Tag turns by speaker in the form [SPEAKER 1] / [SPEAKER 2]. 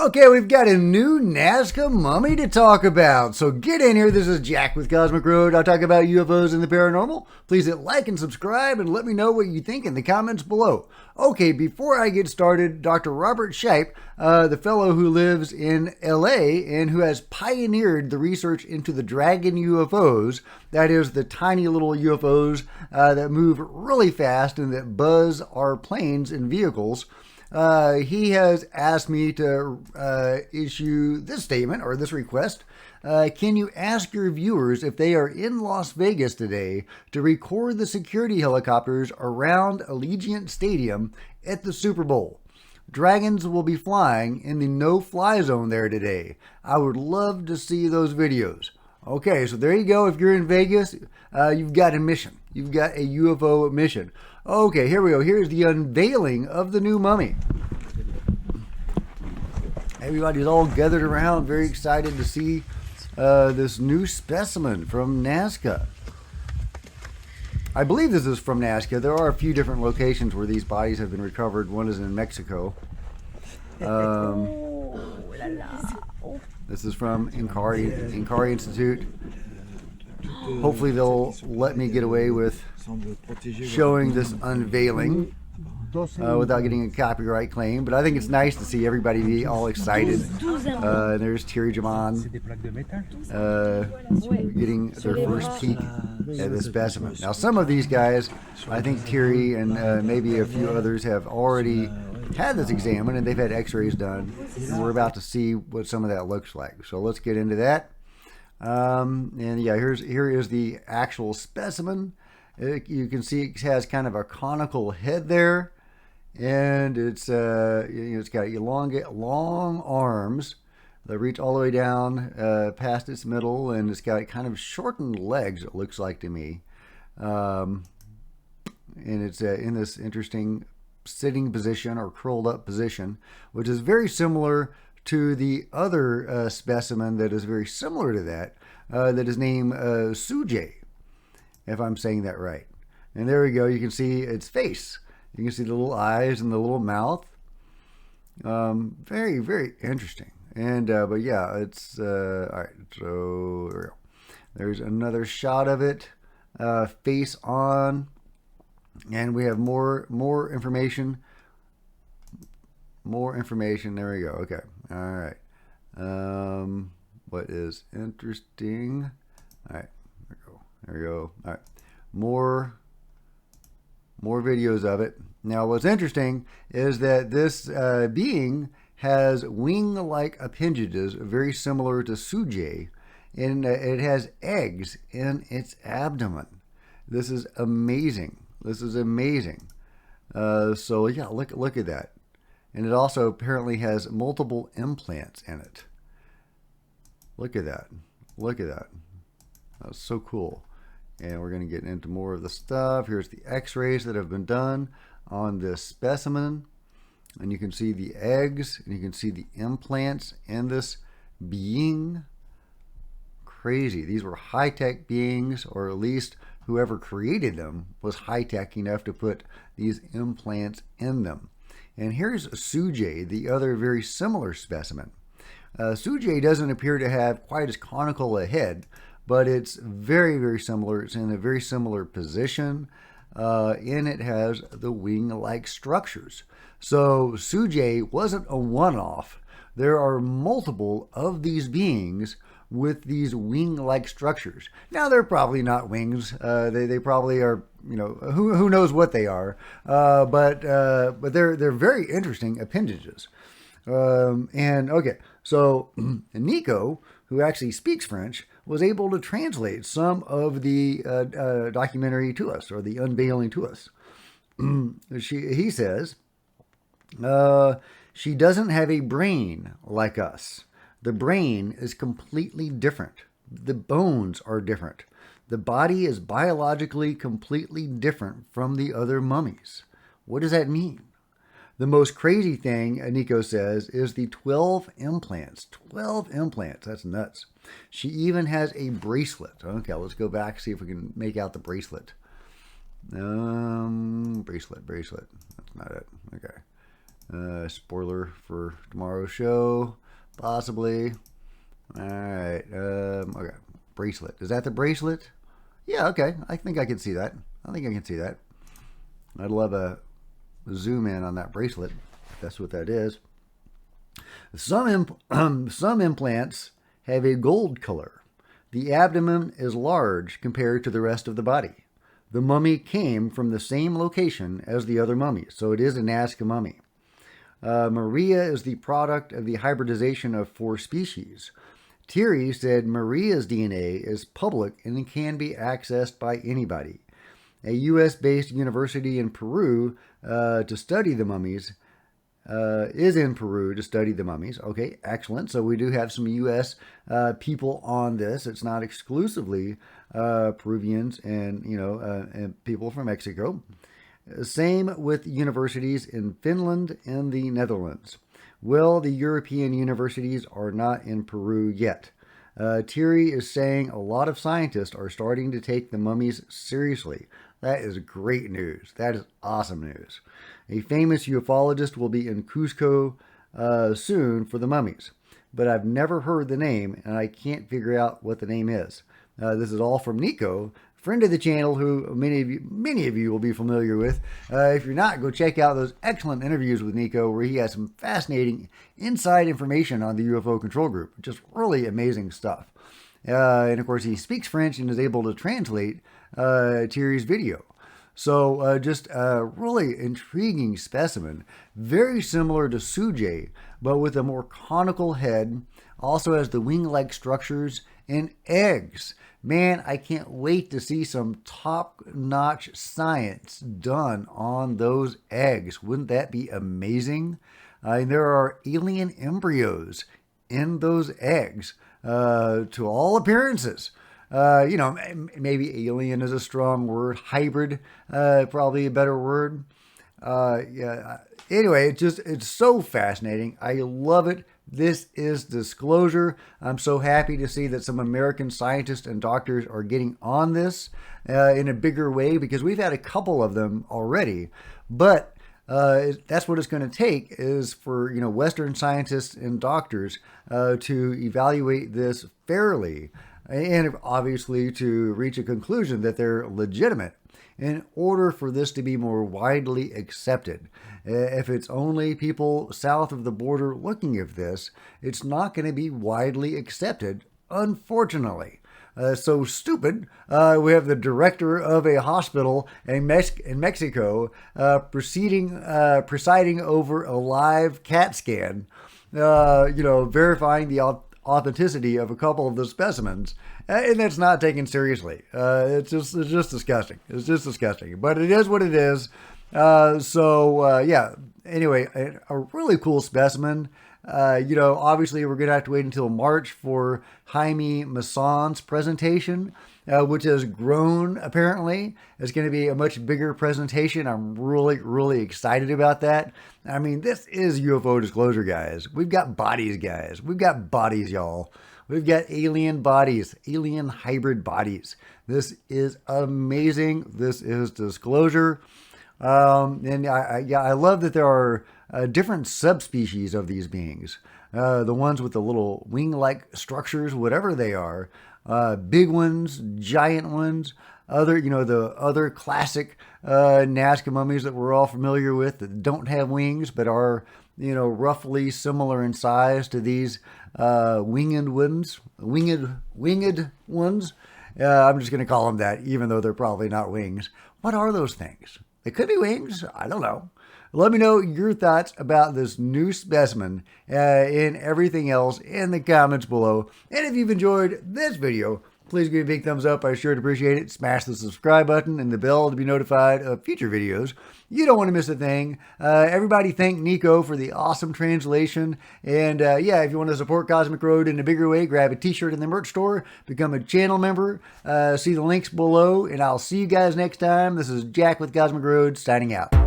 [SPEAKER 1] Okay, we've got a new Nazca mummy to talk about. So get in here. This is Jack with Cosmic Road. I'll talk about UFOs and the paranormal. Please hit like and subscribe and let me know what you think in the comments below. Okay, before I get started, Dr. Robert Shipe, the fellow who lives in LA and who has pioneered the research into the dragon UFOs, that is the tiny little UFOs that move really fast and that buzz our planes and vehicles, he has asked me to issue this statement or this request. Can you ask your viewers if they are in Las Vegas today to record the security helicopters around Allegiant Stadium at the Super Bowl? Dragons will be flying in the no-fly zone there today. I would love to see those videos. Okay, so there you go. If you're in Vegas, you've got a mission. You've got a UFO mission. Okay, here we go. Here's the unveiling of the new mummy. Everybody's all gathered around, very excited to see this new specimen from Nazca. I believe this is from Nazca. There are a few different locations where these bodies have been recovered. One is in Mexico. This is from Inkari Institute. Hopefully they'll let me get away with showing this unveiling without getting a copyright claim, but I think it's nice to see everybody be all excited. There's Thierry Jaman getting their first peek at this specimen. Now some of these guys, I think Thierry and maybe a few others have already had this examined and they've had x-rays done, and we're about to see what some of that looks like. So let's get into that. And yeah, here is the actual specimen. You can see it has kind of a conical head there, and it's it's got long arms that reach all the way down past its middle, and it's got kind of shortened legs, it looks like to me. And it's in this interesting sitting position or curled up position, which is very similar to the other specimen that is very similar to that, that is named Suje, if I'm saying that right. And there we go. You can see its face. You can see the little eyes and the little mouth. Very, very interesting. And but yeah, it's all right. So there we go. There's another shot of it, face on, and we have more information. More information. There we go. Okay. All right. What is interesting? All right. There we go. All right. More videos of it. Now, what's interesting is that this being has wing-like appendages, very similar to Suje, and it has eggs in its abdomen. This is amazing. This is amazing. So yeah, look at that. And it also apparently has multiple implants in it. Look at that. Look at that. That's so cool. And we're going to get into more of the stuff. Here's the x-rays that have been done on this specimen. And you can see the eggs, and you can see the implants in this being. Crazy. These were high-tech beings, or at least whoever created them was high-tech enough to put these implants in them. And here's Suje, the other very similar specimen. Suje doesn't appear to have quite as conical a head, but it's very, very similar. It's in a very similar position, and it has the wing-like structures. So Suje wasn't a one-off. There are multiple of these beings with these wing-like structures. Now, they're probably not wings. They probably are, you know, who knows what they are. But they're very interesting appendages. And okay, so Nico, who actually speaks French, was able to translate some of the documentary to us, or the unveiling to us. He says, she doesn't have a brain like us. The brain is completely different. The bones are different. The body is biologically completely different from the other mummies. What does that mean? The most crazy thing, Nico says, is the 12 implants. 12 implants. That's nuts. She even has a bracelet. Okay, let's go back, see if we can make out the bracelet. Bracelet. That's not it. Okay. Spoiler for tomorrow's show, possibly. All right. Okay. Bracelet. Is that the bracelet? Yeah. Okay. I think I can see that. I'd love a zoom in on that bracelet. That's what that is. Some implants have a gold color. The abdomen is large compared to the rest of the body. The mummy came from the same location as the other mummies, so it is a Nazca mummy. Maria is the product of the hybridization of 4 species. Thierry said Maria's DNA is public and can be accessed by anybody. A U.S.-based university in Peru to study the mummies is in Peru to study the mummies. Okay, excellent. So we do have some U.S. People on this. It's not exclusively Peruvians and and people from Mexico. Same with universities in Finland and the Netherlands. Well, the European universities are not in Peru yet. Thierry is saying a lot of scientists are starting to take the mummies seriously. That is great news. That is awesome news. A famous ufologist will be in Cusco soon for the mummies, but I've never heard the name and I can't figure out what the name is. This is all from Nico, friend of the channel who many of you will be familiar with. If you're not, go check out those excellent interviews with Nico where he has some fascinating inside information on the UFO control group. Just really amazing stuff. And of course, he speaks French and is able to translate Thierry's video. So just a really intriguing specimen, very similar to Suje, but with a more conical head, also has the wing-like structures and eggs. Man, I can't wait to see some top-notch science done on those eggs. Wouldn't that be amazing? There are alien embryos in those eggs, to all appearances. Maybe alien is a strong word. Hybrid, probably a better word. Anyway, it's so fascinating. I love it. This is disclosure. I'm so happy to see that some American scientists and doctors are getting on this in a bigger way, because we've had a couple of them already. But that's what it's going to take, is for Western scientists and doctors to evaluate this fairly, and obviously to reach a conclusion that they're legitimate in order for this to be more widely accepted. If it's only people south of the border looking at this, it's not going to be widely accepted, unfortunately. So stupid. We have the director of a hospital in Mexico presiding over a live CAT scan, verifying the authenticity of a couple of the specimens, and that's not taken seriously. It's just disgusting. It's just disgusting, but it is what it is. Anyway, a really cool specimen. Obviously we're gonna have to wait until March for Jaime Maussan's presentation, which has grown. Apparently, it's going to be a much bigger presentation. I'm really excited about that. I mean, this is UFO disclosure, guys. We've got bodies, guys. We've got bodies, y'all. We've got alien bodies, alien hybrid bodies. This is amazing. This is disclosure. And I love that there are different subspecies of these beings. The ones with the little wing-like structures, whatever they are, big ones, giant ones, the other classic Nazca mummies that we're all familiar with that don't have wings but are, roughly similar in size to these winged ones. I'm just going to call them that, even though they're probably not wings. What are those things? They could be wings. I don't know. Let me know your thoughts about this new specimen and everything else in the comments below. And if you've enjoyed this video, please give me a big thumbs up. I sure appreciate it. Smash the subscribe button and the bell to be notified of future videos. You don't want to miss a thing. Everybody thank Nico for the awesome translation. And if you want to support Cosmic Road in a bigger way, grab a t-shirt in the merch store, become a channel member, see the links below, and I'll see you guys next time. This is Jack with Cosmic Road signing out.